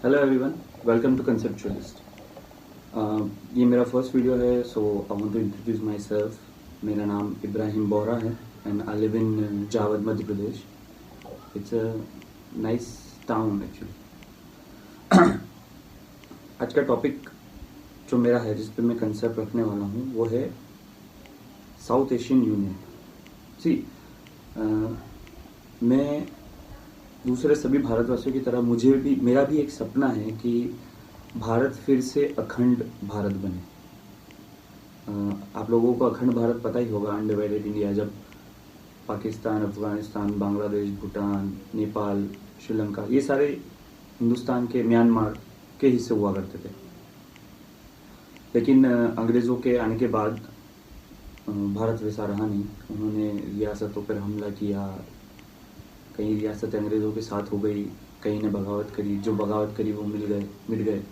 Hello everyone, welcome to Conceptualist. ये मेरा first video है, so I want to introduce myself. मेरा नाम इब्राहिम बोरा है and I live in Jawad, Madhya Pradesh. It's a nice town actually. आज का टॉपिक जो मेरा है, जिस पे मैं कंसेप्ट रखने वाला हूँ, वो है साउथ एशियन यूनियन। सी, मैं दूसरे सभी भारतवासियों की तरह मेरा भी एक सपना है कि भारत फिर से अखंड भारत बने। आप लोगों को अखंड भारत पता ही होगा, अनडिवाइडेड इंडिया, जब पाकिस्तान, अफगानिस्तान, बांग्लादेश, भूटान, नेपाल, श्रीलंका, ये सारे हिंदुस्तान के, म्यांमार के हिस्से हुआ करते थे। लेकिन अंग्रेज़ों के आने के बाद भारत वैसा रहा नहीं। उन्होंने रियासतों पर हमला किया, कई रियासतें अंग्रेज़ों के साथ हो गई, कई ने बगावत करी, जो बगावत करी वो मिट गए।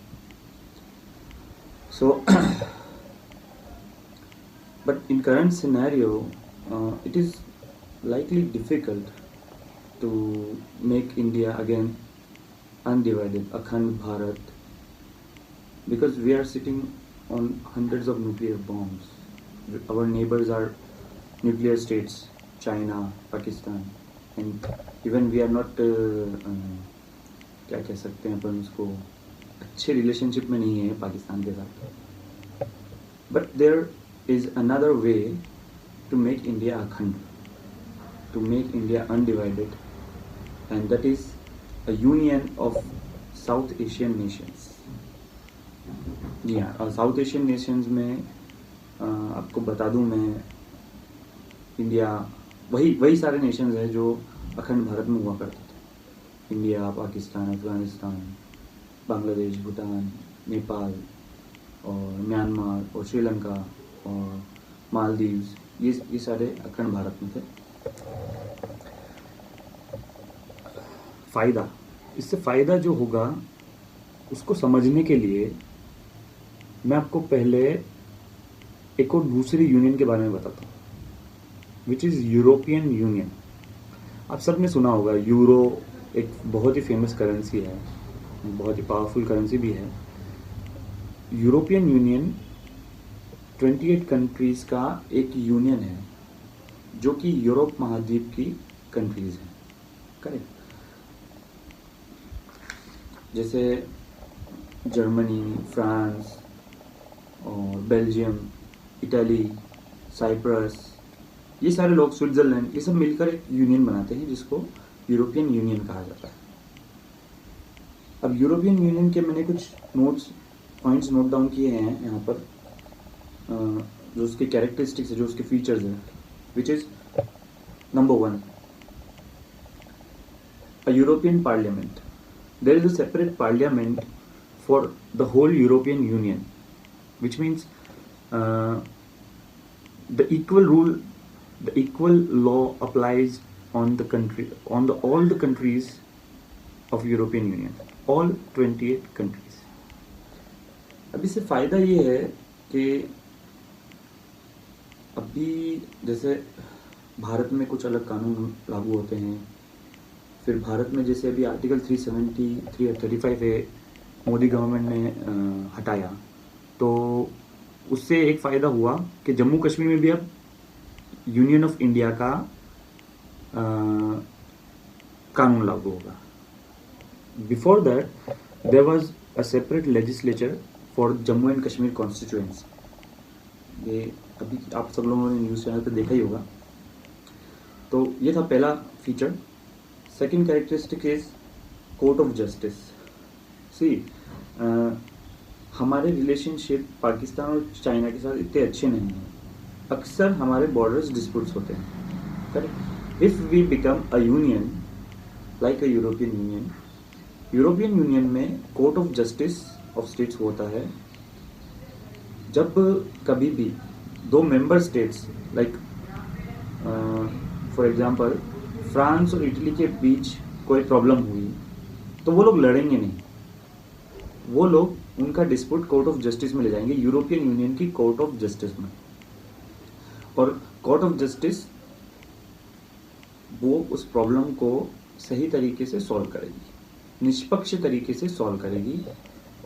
So but in current scenario it is likely difficult to make India again undivided, Akhand Bharat, because we are sitting on hundreds of nuclear bombs. Our neighbors are nuclear states, China, Pakistan, and even we are not क्या कह सकते हैं अपन उसको, अच्छे relationship में नहीं है पाकिस्तान के साथ। But there is another way to make India akhand, to make India undivided, and that is a union of South Asian nations. जी हाँ, और साउथ एशियन नेशंस में आपको बता दूं मैं, इंडिया, वही सारे नेशंस हैं जो अखंड भारत में हुआ करते थे। इंडिया, पाकिस्तान, अफगानिस्तान, बांग्लादेश, भूटान, नेपाल और म्यांमार और श्रीलंका और मालदीव्स, ये सारे अखंड भारत में थे। फ़ायदा, इससे फ़ायदा जो होगा उसको समझने के लिए मैं आपको पहले एक और दूसरी यूनियन के बारे में बताता हूँ, विच इज़ यूरोपियन यूनियन। आप सब ने सुना होगा, यूरो एक बहुत ही फेमस करेंसी है, बहुत ही पावरफुल करेंसी भी है। यूरोपियन यूनियन 28 कंट्रीज़ का एक यूनियन है, जो कि यूरोप महाद्वीप की कंट्रीज़ हैं, करेक्ट। जैसे जर्मनी, फ्रांस और बेल्जियम, इटली, साइप्रस, ये सारे लोग, स्विट्ज़रलैंड, ये सब मिलकर एक यूनियन बनाते हैं जिसको यूरोपियन यूनियन कहा जाता है। अब यूरोपियन यूनियन के मैंने कुछ पॉइंट्स नोट डाउन किए हैं यहाँ पर, जो उसके कैरेक्टरिस्टिक्स है, जो उसके फीचर्स हैं, which is number 1, a European parliament. There is a separate parliament for the whole European union, which means the equal law applies on the country, on all the countries of European Union, all 28 countries. अब इससे फ़ायदा ये है कि अभी जैसे भारत में कुछ अलग कानून लागू होते हैं, फिर भारत में जैसे अभी आर्टिकल 370, 335 है, मोदी गवर्नमेंट ने हटाया, तो उससे एक फ़ायदा हुआ कि जम्मू कश्मीर में भी अब यूनियन ऑफ इंडिया का कानून लागू होगा। Before that there was a separate legislature for Jammu and Kashmir constituency. ये अभी आप सब लोगों ने न्यूज़ चैनल पे देखा ही होगा। तो ये था पहला feature. Second characteristic is court of justice. See, हमारे रिलेशनशिप पाकिस्तान और चाइना के साथ इतने अच्छे नहीं हैं। अक्सर हमारे बॉर्डर्स डिस्प्यूट्स होते हैं, correct. If we become a union like a European union में court of justice of states होता है। जब कभी भी दो member states, like for example France और इटली के बीच कोई प्रॉब्लम हुई, तो वो लोग लड़ेंगे नहीं, वो लोग उनका डिस्प्यूट कोर्ट ऑफ जस्टिस में ले जाएंगे, यूरोपियन यूनियन की कोर्ट ऑफ जस्टिस में, और कोर्ट ऑफ जस्टिस वो उस प्रॉब्लम को सही तरीके से सॉल्व करेगी। निष्पक्ष तरीके से सॉल्व करेगी,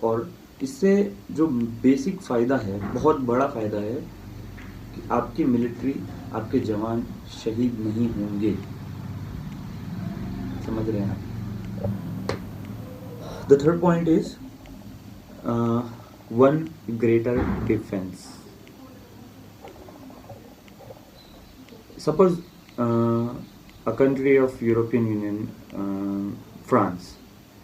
और इससे जो बेसिक फ़ायदा है, बहुत बड़ा फ़ायदा है कि आपकी मिलिट्री, आपके जवान शहीद नहीं होंगे। समझ रहे हैं आप? The third point is one greater defence. Suppose a country of European Union, France.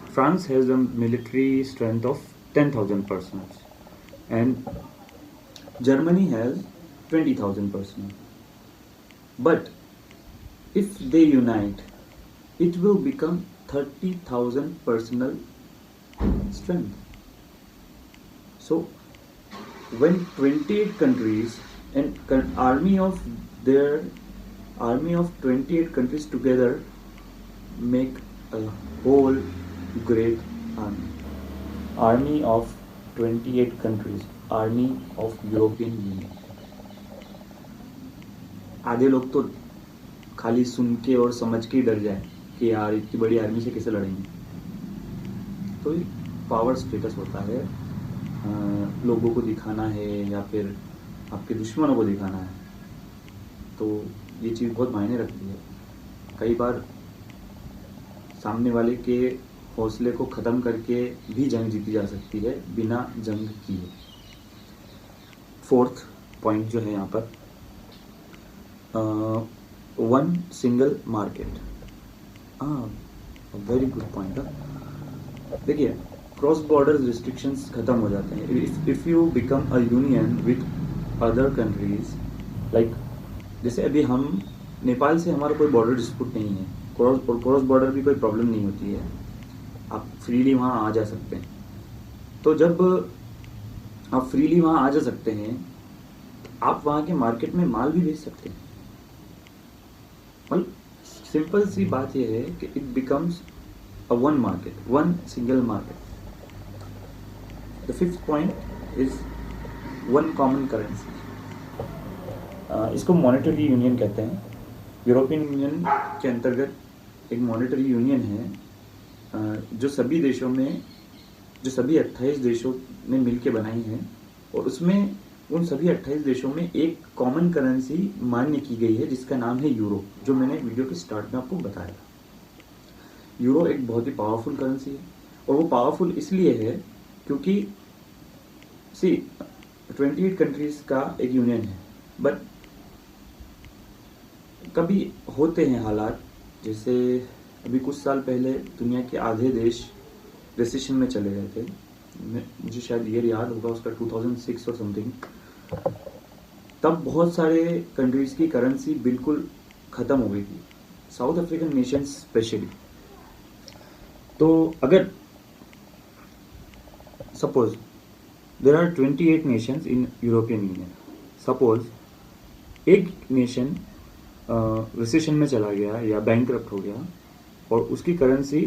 France has a military strength of 10,000 personnel, and Germany has 20,000 personnel. But if they unite, it will become 30,000 personnel strength. So when 28 countries and army of 28 countries together make a whole great army. Army of 28 countries, army of European Union. आधे लोग तो खाली सुन के और समझ के ही डर जाए कि यार इतनी बड़ी आर्मी से कैसे लड़ेंगे। तो ये पावर स्टेटस होता है, लोगों को दिखाना है या फिर आपके दुश्मनों को दिखाना है, तो ये चीज़ बहुत मायने रखती है। कई बार सामने वाले के हौसले को ख़त्म करके भी जंग जीती जा सकती है बिना जंग किए। फोर्थ पॉइंट जो है यहाँ पर, one single market. Very good point. देखिए, क्रॉस बॉर्डर रिस्ट्रिक्शंस ख़त्म हो जाते हैं if you become a union with other countries. Like जैसे अभी हम नेपाल से, हमारा कोई बॉर्डर डिस्प्यूट नहीं है, क्रॉस बॉर्डर भी कोई प्रॉब्लम नहीं होती है, आप फ्रीली वहाँ आ जा सकते हैं। तो जब आप फ्रीली वहाँ आ जा सकते हैं, आप वहाँ के मार्केट में माल भी बेच सकते हैं। मतलब सिंपल सी बात यह है कि it becomes a one market, one single market. The fifth point is one common currency. इसको मॉनेटरी यूनियन कहते हैं। यूरोपियन यूनियन के अंतर्गत एक मॉनेटरी यूनियन है जो सभी देशों में, जो सभी 28 देशों ने मिलकर बनाई है, और उसमें उन सभी 28 देशों में एक कॉमन करेंसी मान्य की गई है जिसका नाम है यूरो, जो मैंने वीडियो के स्टार्ट में आपको बताया था। यूरो एक बहुत ही पावरफुल करेंसी है, और वो पावरफुल इसलिए है क्योंकि 28 कंट्रीज का एक यूनियन है। बट कभी होते हैं हालात, जैसे अभी कुछ साल पहले दुनिया के आधे देश रिसेशन में चले गए थे। मुझे शायद ईयर याद होगा उसका, 2006 और समथिंग। तब बहुत सारे कंट्रीज की करेंसी बिल्कुल ख़त्म हो गई थी, साउथ अफ्रीकन नेशंस स्पेशली। तो अगर suppose there are 28 nations in European union, suppose एक नेशन रिसेशन में चला गया या बैंकरप्ट हो गया और उसकी करेंसी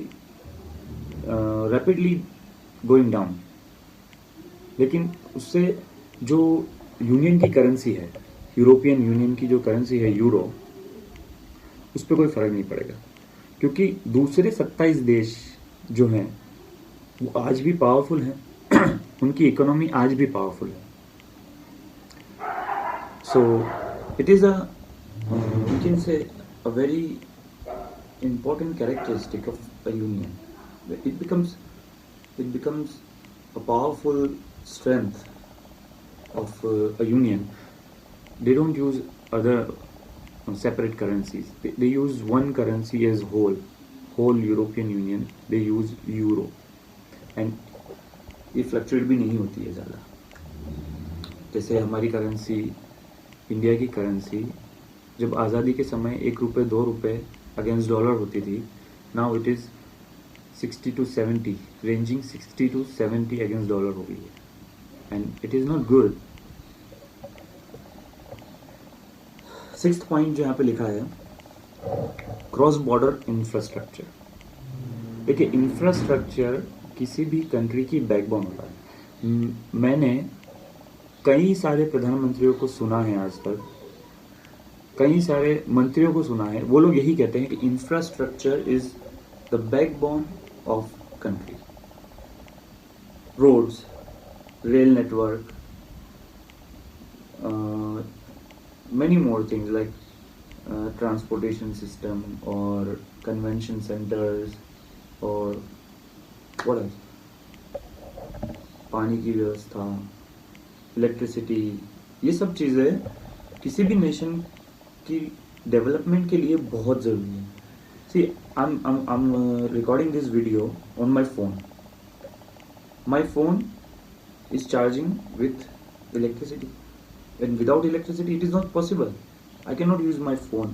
रैपिडली गोइंग डाउन, लेकिन उससे जो यूनियन की करेंसी है, यूरोपियन यूनियन की जो करेंसी है यूरो, उस पर कोई फ़र्क नहीं पड़ेगा, क्योंकि दूसरे 27 देश जो हैं वो आज भी पावरफुल हैं उनकी इकोनॉमी आज भी पावरफुल है। So it is we can say a very important characteristic of a union. It becomes a powerful strength of a union. They don't use other separate currencies. They use one currency as whole European Union. They use euro, and ये fluctuate भी नहीं होती है ज़्यादा। जैसे हमारी currency, India की currency जब आज़ादी के समय 1 रुपये 2 रुपये अगेंस्ट डॉलर होती थी, now it is 60 to 70, ranging 60 to 70 against dollar हो गई है, and it is not good. 6th point जो यहाँ पे लिखा है, क्रॉस बॉर्डर इंफ्रास्ट्रक्चर। देखिए, इंफ्रास्ट्रक्चर किसी भी कंट्री की बैकबोन होता है। मैंने कई सारे प्रधानमंत्रियों को सुना है, आज तक कई सारे मंत्रियों को सुना है, वो लोग यही कहते हैं कि infrastructure is the backbone of country. Roads, rail network, uh, many more things like transportation system or convention centers or what else, पानी की व्यवस्था, इलेक्ट्रिसिटी, ये सब चीज़ें किसी भी नेशन की डेवलपमेंट के लिए बहुत ज़रूरी है. सी I'm recording this video on my phone. My phone is charging with electricity, and without electricity it is not possible. I cannot use my phone.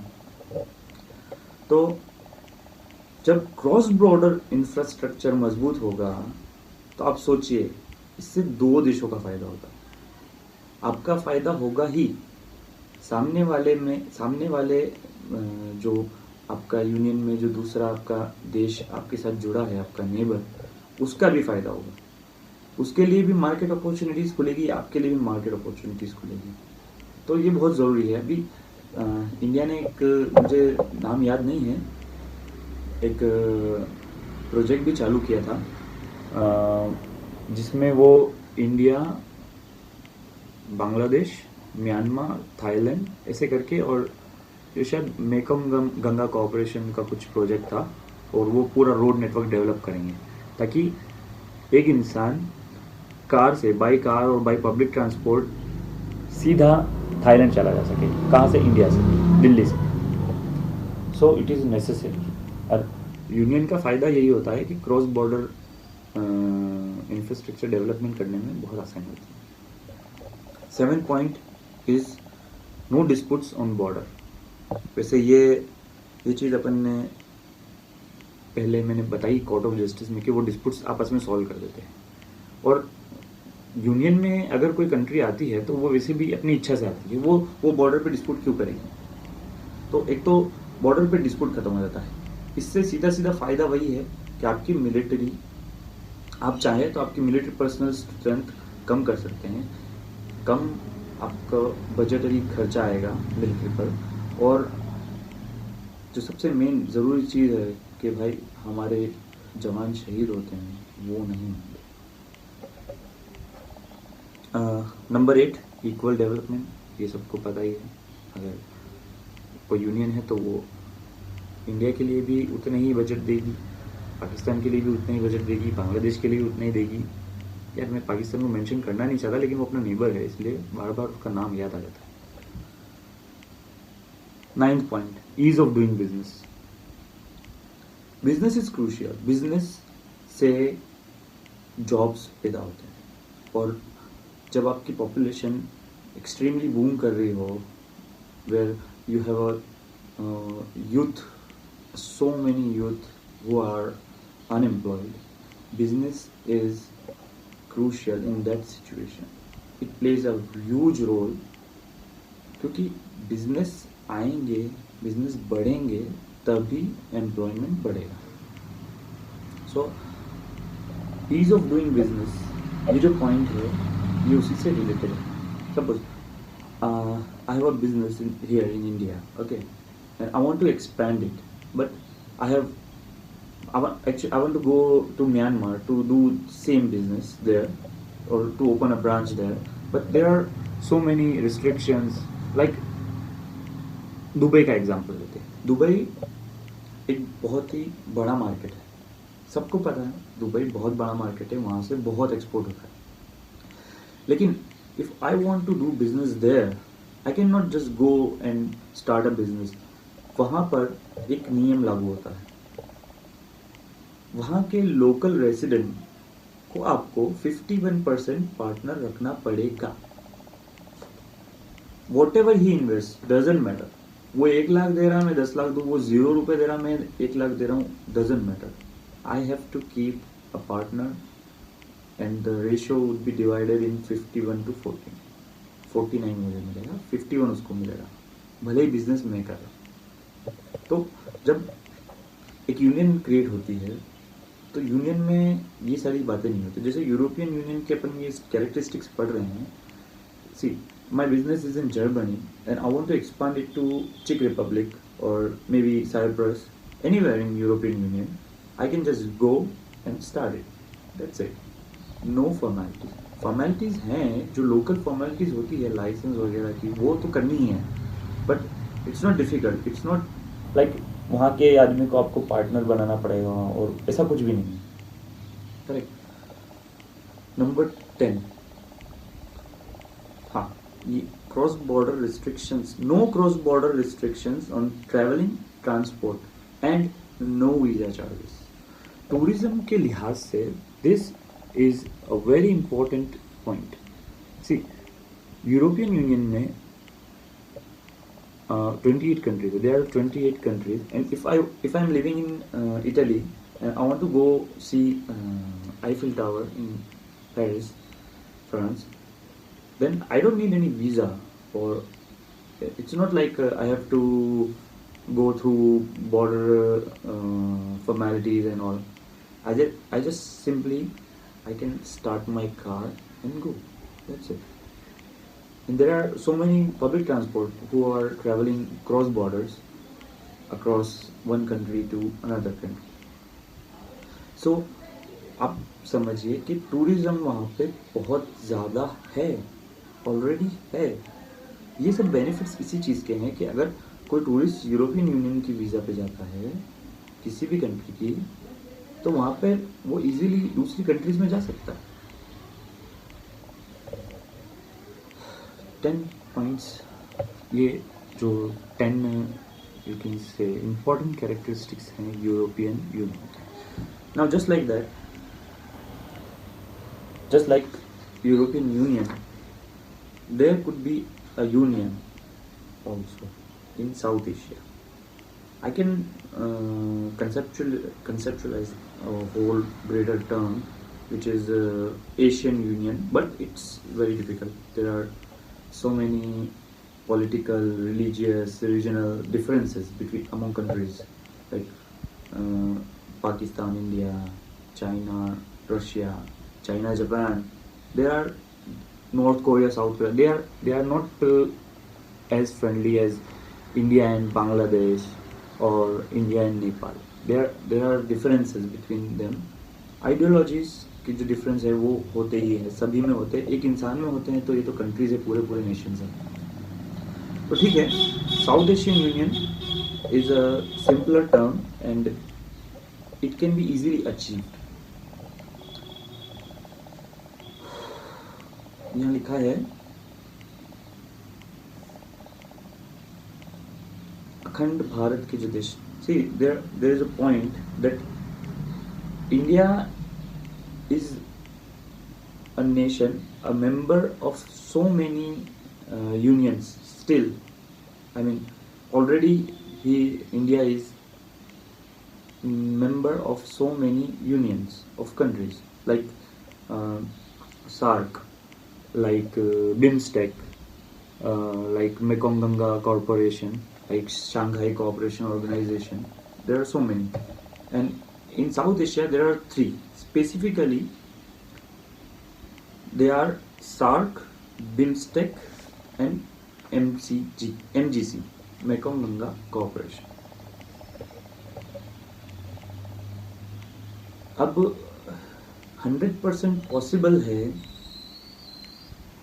तो जब क्रॉस बॉर्डर इंफ्रास्ट्रक्चर मजबूत होगा तो आप सोचिए, इससे दो देशों का फायदा होगा. आपका फायदा होगा ही, सामने वाले जो आपका यूनियन में जो दूसरा आपका देश आपके साथ जुड़ा है, आपका नेबर, उसका भी फायदा होगा. उसके लिए भी मार्केट अपॉर्चुनिटीज़ खुलेगी, आपके लिए भी मार्केट अपॉर्चुनिटीज़ खुलेगी. तो ये बहुत ज़रूरी है. अभी इंडिया ने एक, मुझे नाम याद नहीं है, एक प्रोजेक्ट भी चालू किया था जिसमें वो इंडिया, बांग्लादेश, म्यांमार, थाईलैंड ऐसे करके, और जो शायद मेकम गंगा कॉर्पोरेशन का कुछ प्रोजेक्ट था, और वो पूरा रोड नेटवर्क डेवलप करेंगे ताकि एक इंसान कार से, बाई कार और बाई पब्लिक ट्रांसपोर्ट सीधा थाईलैंड चला जा सके. कहाँ से? इंडिया से, दिल्ली से. So it is necessary. और यूनियन का फ़ायदा यही होता है कि क्रॉस बॉर्डर इंफ्रास्ट्रक्चर डेवलपमेंट करने में बहुत आसानी होती है. 7th point is no disputes on border. वैसे ये चीज़ अपन ने पहले मैंने बताई कोर्ट ऑफ जस्टिस में कि वो डिस्प्यूट्स आपस में सॉल्व कर देते हैं. और यूनियन में अगर कोई कंट्री आती है तो वो वैसे भी अपनी इच्छा से आती है. वो बॉर्डर पे डिस्प्यूट क्यों करेगी? तो एक तो बॉर्डर पे डिस्प्यूट खत्म हो जाता है. इससे सीधा फ़ायदा वही है कि आपकी मिलिट्री, आप चाहें तो आपकी मिलिट्री पर्सनल स्ट्रेंथ कम कर सकते हैं, कम आपका बजटरी खर्चा आएगा मिलिट्री पर. और जो सबसे मेन ज़रूरी चीज़ है कि भाई हमारे जवान शहीद होते हैं, वो नहीं होंगे. Number 8, equal development. ये सबको पता ही है. अगर कोई यूनियन है तो वो इंडिया के लिए भी उतना ही बजट देगी, पाकिस्तान के लिए भी उतना ही बजट देगी, बांग्लादेश के लिए भी उतना ही देगी. यार मैं पाकिस्तान को मेंशन करना नहीं चाहता, लेकिन वो अपना नेबर है, इसलिए बार बार उसका नाम याद आ जाता है. 9th point, ease of doing business. Business is crucial. Business से जॉब्स पैदा होते हैं, और जब आपकी पॉपुलेशन एक्सट्रीमली बूम कर रही हो, where you have a youth, so many youth who are unemployed, business is crucial in that situation. It plays a huge role, क्योंकि बिजनेस आएंगे, बिजनेस बढ़ेंगे, तभी एम्प्लॉयमेंट बढ़ेगा. So ease of doing business, ये जो पॉइंट है ये उसी से रिलेटेड है. Suppose I have a business here in India, okay, and I want to expand it. But I want to go to Myanmar to do same business there, or to open a branch there. But there are so many restrictions. Like Dubai का example लेते हैं. Dubai एक बहुत ही बड़ा market है, सबको पता है. दुबई बहुत बड़ा मार्केट है, वहाँ से बहुत एक्सपोर्ट होता है. लेकिन if I want to do business there, I cannot just go and start a business. वहाँ पर एक नियम लागू होता है. वहाँ के लोकल रेसिडेंट को आपको 51% पार्टनर रखना पड़ेगा. What ever he invest, doesn't matter. वो 1 लाख दे रहा, मैं 10 लाख दूँ, वो 0 रुपये दे रहा, मैं 1 लाख दे रहा हूँ, doesn't matter. I have to keep a partner, and the ratio would be divided in 51 to 14. 49 मुझे मिलेगा, 51 उसको मिलेगा, भले ही बिजनेस मैं कर रहा हूँ. तो जब एक यूनियन क्रिएट होती है तो यूनियन में ये सारी बातें नहीं होती. जैसे यूरोपियन यूनियन के अपन ये कैरेक्टरिस्टिक्स पढ़ रहे हैं. See, my business is in Germany and I want to expand it to चेक रिपब्लिक और maybe Cyprus, anywhere in European Union. I can just go and started, that's it, no formalities. Formalities हैं, जो local formalities होती है licence वगैरह की, वो तो करनी ही है, but it's not difficult, it's not like वहाँ के आदमी को आपको पार्टनर बनाना पड़ेगा और ऐसा कुछ भी नहीं है। करेक्ट। नंबर 10, हाँ, ये cross border restrictions, no cross border restrictions on travelling, transport and no visa charges. Tourism के लिहाज से this is a very important point. See, European union में 28 countries. There are 28 countries, and if I'm living in Italy and I want to go see Eiffel Tower in Paris, France, then I don't need any visa, or it's not like I have to go through border formalities and all. I just simply I can start my car and go. That's it. And there are so many public transport who are traveling cross borders across one country to another country. So आप समझिए कि tourism वहाँ पे बहुत ज़्यादा है, already है। ये सब बेनिफिट्स इसी चीज़ के हैं कि अगर कोई टूरिस्ट यूरोपियन यूनियन की वीज़ा पे जाता है किसी भी कंट्री की, तो वहाँ पे वो इजीली दूसरी कंट्रीज में जा सकता है। 10 पॉइंट्स, ये जो 10 you can say important characteristics हैं European Union. Now just like European Union, there could be a union also in South Asia. I can conceptualize a whole greater term which is Asian Union, but it's very difficult. There are so many political, religious, regional differences among countries like Pakistan, India, China, Russia, China, Japan. There are North Korea, South Korea. They are not as friendly as India and Bangladesh or India and Nepal. There are differences between them. Ideologies की जो difference है वो होते ही है, सभी में होते हैं, एक इंसान में होते हैं, तो ये तो कंट्रीज है, पूरे नेशंस हैं। तो ठीक है, South Asian Union is a simpler term and it can be easily achieved. यहाँ लिखा है अखंड भारत के जो देश, see there is a point that India is a nation, a member of so many unions still. I mean, already India is member of so many unions of countries like SAARC, like BIMSTEC, like Mekong Ganga Corporation, like Shanghai Cooperation Organization. There are so many, and in South Asia there are 3 specifically. They are SAARC, BIMSTEC and MGC, Mekong Ganga Cooperation. अब 100% possible है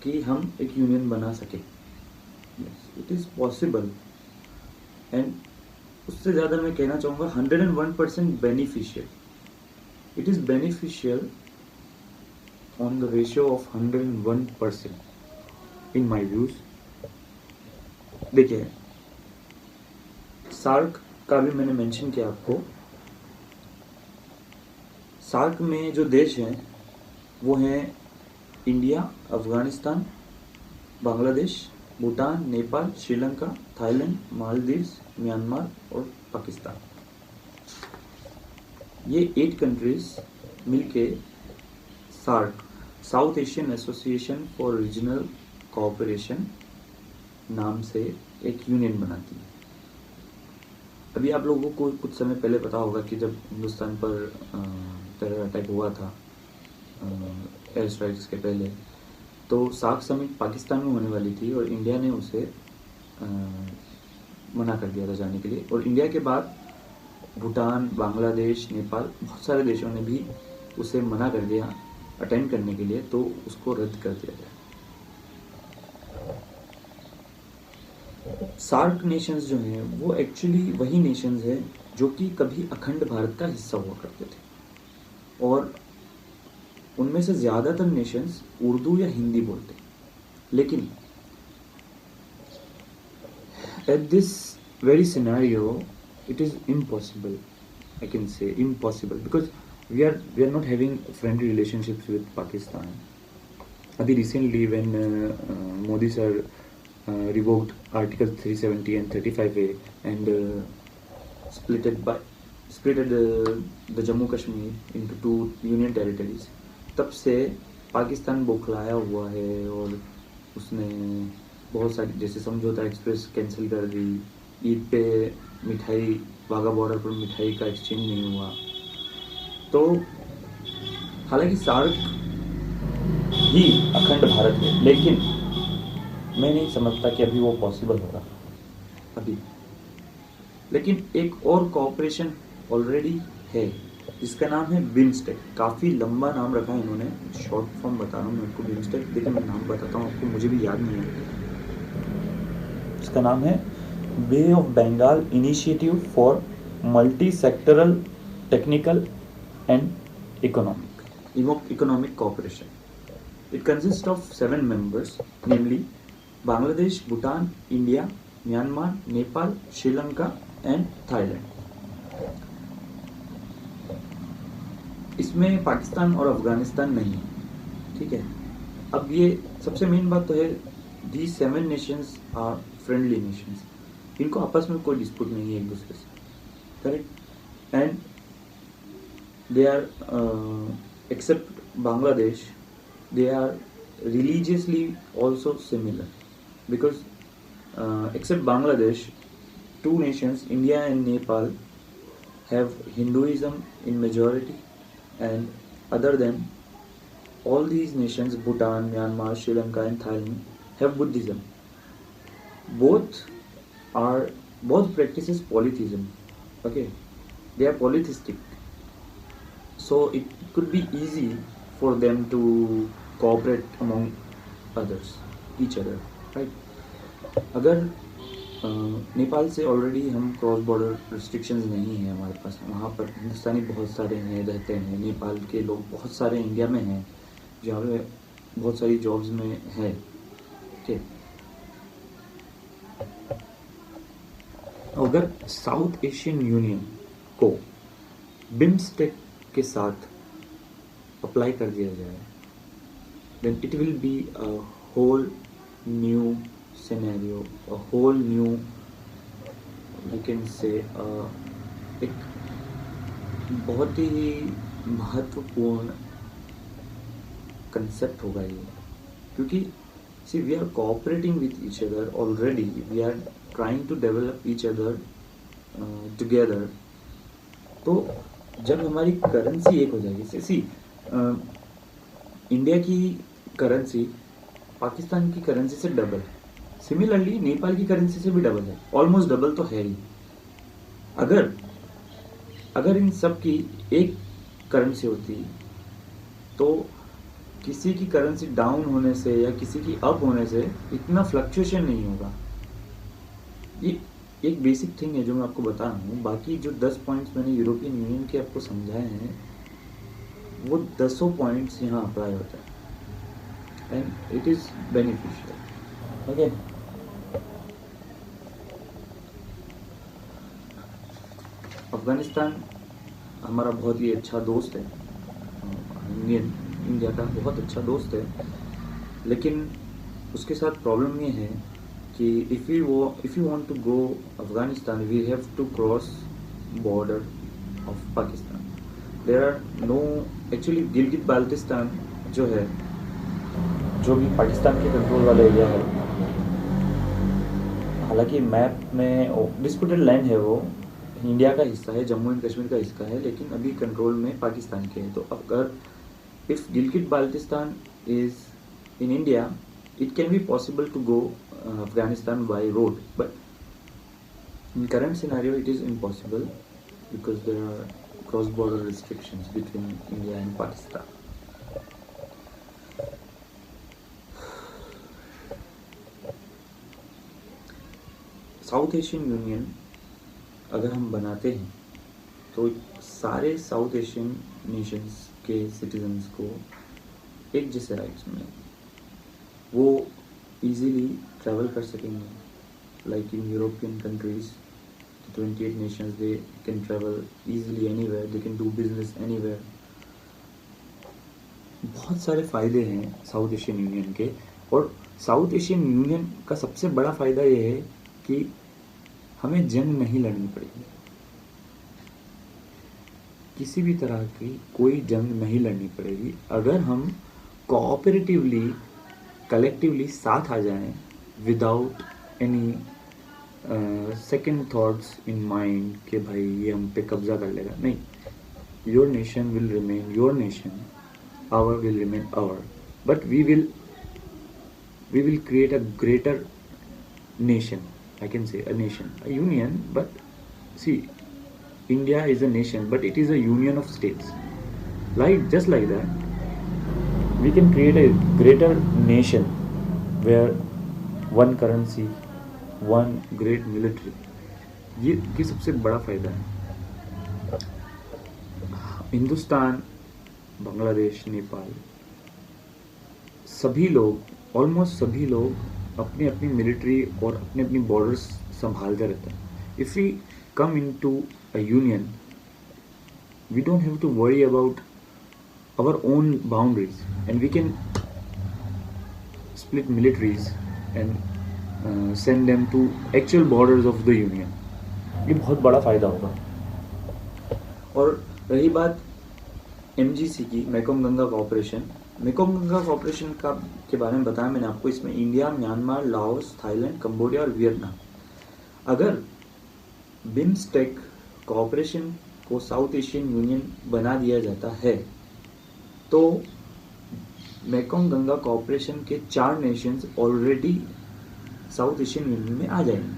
कि हम एक union बना सके। It is possible, and उससे ज़्यादा मैं कहना चाहूँगा 101% beneficial. It is beneficial on the ratio of 101% in my views. देखिए, सार्क का भी मैंने मेंशन किया आपको। सार्क में जो देश हैं वो हैं India, Afghanistan, Bangladesh, Bhutan, Nepal, Sri Lanka, Thailand, Maldives, Myanmar और पाकिस्तान। ये 8 कंट्रीज मिलके SAARC, South Asian Association for Regional Cooperation नाम से एक यूनियन बनाती है। अभी आप लोगों को कुछ समय पहले पता होगा कि जब हिंदुस्तान पर टेरर अटैक हुआ था, एयर स्ट्राइक्स के पहले, तो सार्क समिट पाकिस्तान में होने वाली थी और इंडिया ने उसे मना कर दिया था जाने के लिए। और इंडिया के बाद भूटान, बांग्लादेश, नेपाल, बहुत सारे देशों ने भी उसे मना कर दिया अटेंड करने के लिए, तो उसको रद्द कर दिया गया। सार्क नेशंस जो हैं वो एक्चुअली वही नेशंस हैं जो कि कभी अखंड भारत का हिस्सा हुआ करते थे, और उनमें से ज़्यादातर नेशंस उर्दू या हिंदी बोलते हैं। लेकिन at this very scenario it is impossible, I can say impossible, because we are not having friendly relationships with Pakistan. Abhi recently when Modi sir revoked Article 370 and 35A and splitted the Jammu Kashmir into two union territories, तब से पाकिस्तान बौखलाया हुआ है, और उसने बहुत सारी, जैसे समझौता एक्सप्रेस कैंसिल कर दी, ईद पे मिठाई, वाघा बॉर्डर पर मिठाई का एक्सचेंज नहीं हुआ। तो हालांकि सार्क ही अखंड भारत है, लेकिन मैं नहीं समझता कि अभी वो पॉसिबल होगा अभी। लेकिन एक और कोऑपरेशन ऑलरेडी है जिसका नाम है बिम्स्टेक। काफ़ी लंबा नाम रखा है इन्होंने, शॉर्ट फॉर्म बता रहा हूँ मैं आपको बिम्स्टेक। देखिए मैं नाम बताता हूँ आपको, मुझे भी याद नहीं है। इसका नाम है Bay of Bengal Initiative for Multi Sectoral Technical and Economic Cooperation. It consists of 7 members, namely Bangladesh, Bhutan, India, Myanmar, Nepal, Sri Lanka and Thailand. इसमें पाकिस्तान और अफगानिस्तान नहीं है, ठीक है। अब ये सबसे मेन बात तो है, these 7 nations are friendly nations. इनको आपस में कोई डिस्प्यूट नहीं है एक दूसरे से, correct. And they are except Bangladesh, they are religiously also similar, because except Bangladesh, 2 nations, India and Nepal, have Hinduism in majority, and other than all these nations, Bhutan, Myanmar, Sri Lanka and Thailand, have Buddhism. Both practices polytheism, okay, they are polytheistic, so it could be easy for them to cooperate among each other, right? अगर नेपाल से already हम cross border restrictions नहीं है हमारे पास, वहाँ पर हिंदुस्तानी बहुत सारे हैं, रहते हैं। नेपाल के लोग बहुत सारे इंडिया में हैं, जहाँ पे बहुत सारी जॉब्स में है, ठीक। अगर साउथ एशियन यूनियन को बिम्स्टेक के साथ अप्लाई कर दिया जाए, then it will be a whole new scenario, a whole new, we can say, एक बहुत ही महत्वपूर्ण कंसेप्ट होगा ये, क्योंकि see we are cooperating with each other already, we are trying to develop each other together। तो जब हमारी currency एक हो जाएगी, see इंडिया की करेंसी पाकिस्तान की करेंसी से डबल है, सिमिलरली नेपाल की करेंसी से भी डबल है, ऑलमोस्ट डबल तो है ही। अगर इन सब की एक करेंसी होती तो किसी की करेंसी डाउन होने से या किसी की अप होने से इतना फ्लक्चुएशन नहीं होगा। ये एक बेसिक थिंग है जो मैं आपको बता रहा हूँ। बाकी जो 10 पॉइंट्स मैंने यूरोपियन यूनियन के आपको समझाए हैं, वो 10 पॉइंट्स यहाँ अप्लाई होता है, and it is beneficial, okay. Afghanistan हमारा बहुत ही अच्छा दोस्त है, इंडिया का बहुत अच्छा दोस्त है, लेकिन उसके साथ प्रॉब्लम ये है कि if you want to go Afghanistan, we have to cross border of Pakistan. There are no, actually Gilgit Baltistan जो है, जो भी पाकिस्तान के कंट्रोल वाला एरिया है, हालांकि मैप में डिस्प्यूटेड लैंड है, वो इंडिया का हिस्सा है, जम्मू एंड कश्मीर का हिस्सा है, लेकिन अभी कंट्रोल में पाकिस्तान के है। तो अगर if Gilgit Baltistan is in India, it can be possible to go Afghanistan by road, but in current scenario it is impossible because there are cross-border restrictions between India and Pakistan. South Asian union अगर हम बनाते हैं तो सारे south Asian Nations के citizens को एक जैसे राइट्स मिलेंगे, वो इजीली ट्रैवल कर सकेंगे। Like in European countries 28 nations, they can travel easily anywhere, they can do business anywhere. बहुत सारे फ़ायदे हैं साउथ एशियन यूनियन के, और साउथ एशियन यूनियन का सबसे बड़ा फ़ायदा ये है कि हमें जंग नहीं लड़नी पड़ेगी, किसी भी तरह की कोई जंग नहीं लड़नी पड़ेगी अगर हम कोऑपरेटिवली कलेक्टिवली साथ आ जाएं without any second thoughts in mind कि भाई ये हम पे कब्जा कर लेगा। नहीं, your nation will remain your nation, our will remain our, but we will create a greater nation. I can say a nation, a union, but see, India is a nation, but it is a union of states. Just like that, we can create a greater nation where one currency, one great military. ये सबसे बड़ा फायदा है। हिंदुस्तान, बांग्लादेश, नेपाल, सभी लोग, almost सभी लोग अपनी अपनी मिलिट्री और अपनी अपनी बॉर्डर्स संभालते रहते हैं। If we come in to a union, we don't have to worry about our own boundaries and we can split militaries and send them to actual borders of the union. ये बहुत बड़ा फ़ायदा होगा। और रही बात MGC की, Mekong Ganga cooperation, Mekong Ganga cooperation के बारे में बताया मैंने आपको। इसमें India, Myanmar, Laos, Thailand, Cambodia और वियतनाम। अगर बिम्स्टेक कोऑपरेशन को साउथ एशियन यूनियन बना दिया जाता है तो मेकोंग गंगा कोऑपरेशन के 4 Nations already south Asian union में आ जाएंगे।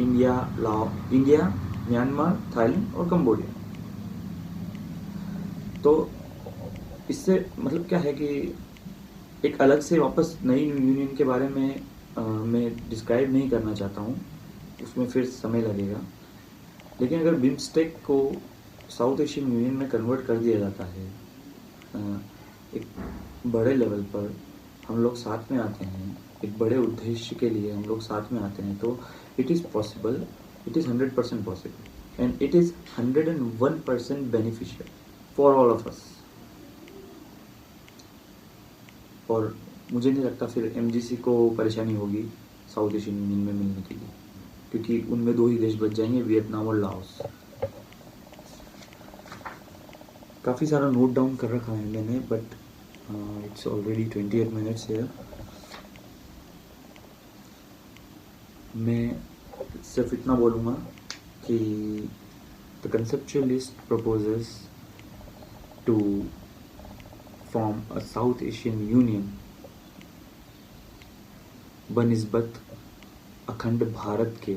इंडिया, म्यांमार, थाईलैंड और कंबोडिया। तो इससे मतलब क्या है कि एक अलग से वापस नई यूनियन के बारे में मैं डिस्क्राइब नहीं करना चाहता हूँ, उसमें फिर समय लगेगा। लेकिन अगर बिम्स्टेक को साउथ एशियन यूनियन में कन्वर्ट कर दिया जाता है, एक बड़े लेवल पर हम लोग साथ में आते हैं, एक बड़े उद्देश्य के लिए हम लोग साथ में आते हैं, तो it is possible, it is 100% possible and it is 101% beneficial for all of us. और मुझे नहीं लगता फिर MGC को परेशानी होगी साउथ एशियन यूनियन में मिलने के लिए, क्योंकि उनमें 2 ही देश बच जाएंगे, वियतनाम और लाओस। काफ़ी सारा नोट डाउन कर रखा है मैंने, बट इट्स ऑलरेडी 28 मिनट्स है। मैं सिर्फ इतना बोलूँगा कि the conceptualist proposes to form a South Asian Union बनिस्बत अखंड भारत के,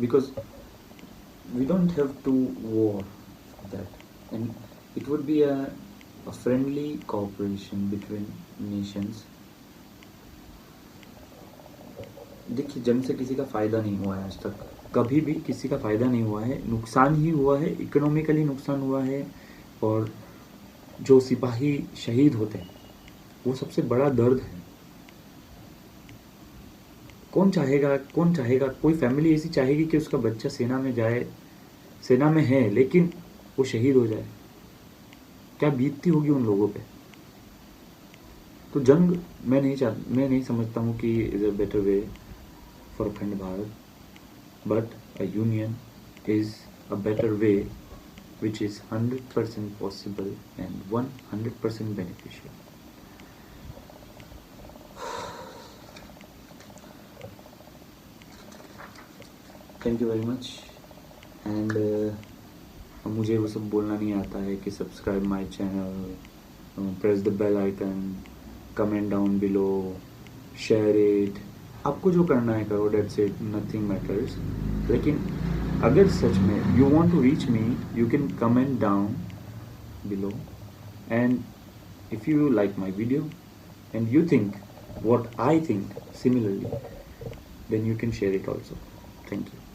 because we don't have to war that and it would be a friendly cooperation between nations. देखिए, जंग से किसी का फ़ायदा नहीं हुआ है आज तक, कभी भी किसी का फ़ायदा नहीं हुआ है, नुकसान ही हुआ है, इकोनॉमिकली नुकसान हुआ है। और जो सिपाही शहीद होते हैं वो सबसे बड़ा दर्द है। कौन चाहेगा, कोई फैमिली ऐसी चाहेगी कि उसका बच्चा सेना में जाए, सेना में है लेकिन वो शहीद हो जाए? क्या बीतती होगी उन लोगों पे। तो जंग मैं नहीं समझता हूँ कि is a better way for Akhand Bharat, but a union is a better way which is 100% possible and 100% beneficial. Thank you very much. And मुझे वो सब बोलना नहीं आता है कि subscribe my channel, press the bell icon, comment down below, share it. आपको जो करना है करो, डेट्स इट, नथिंग मैटर्स। लेकिन अगर सच में you want to reach me, you can comment down below, and if you like my video and you think what I think similarly, then you can share it also. Thank you.